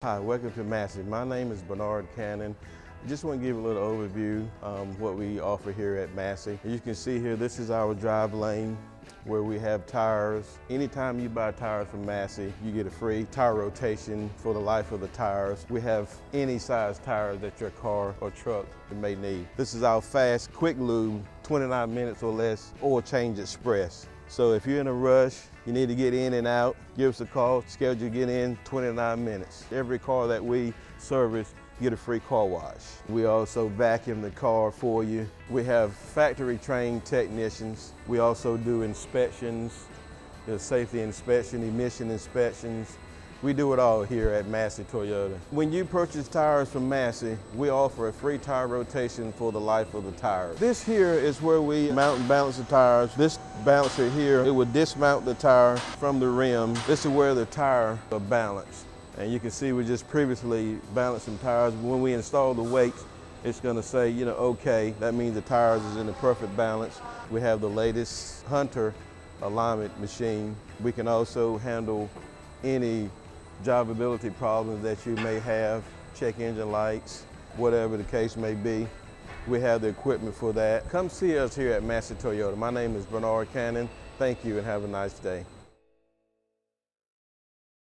Hi, welcome to Massey. My name is Bernard Cannon. I just want to give a little overview of what we offer here at Massey. As you can see here, this is our drive lane where we have tires. Anytime you buy tires from Massey, you get a free tire rotation for the life of the tires. We have any size tire that your car or truck may need. This is our fast, quick lube, 29 minutes or less, oil change express. So if you're in a rush, you need to get in and out, give us a call, schedule to get in 29 minutes. Every car that we service, you get a free car wash. We also vacuum the car for you. We have factory trained technicians. We also do inspections, safety inspection, emission inspections. We do it all here at Massey Toyota. When you purchase tires from Massey, we offer a free tire rotation for the life of the tires. This here is where we mount and balance the tires. This balancer here, it will dismount the tire from the rim. This is where the tire are balanced. And you can see we just previously balanced some tires. When we install the weights, it's gonna say, okay, that means the tires is in the perfect balance. We have the latest Hunter alignment machine. We can also handle any drivability problems that you may have, check engine lights, whatever the case may be. We have the equipment for that. Come see us here at Massey Toyota. My name is Bernard Cannon. Thank you and have a nice day.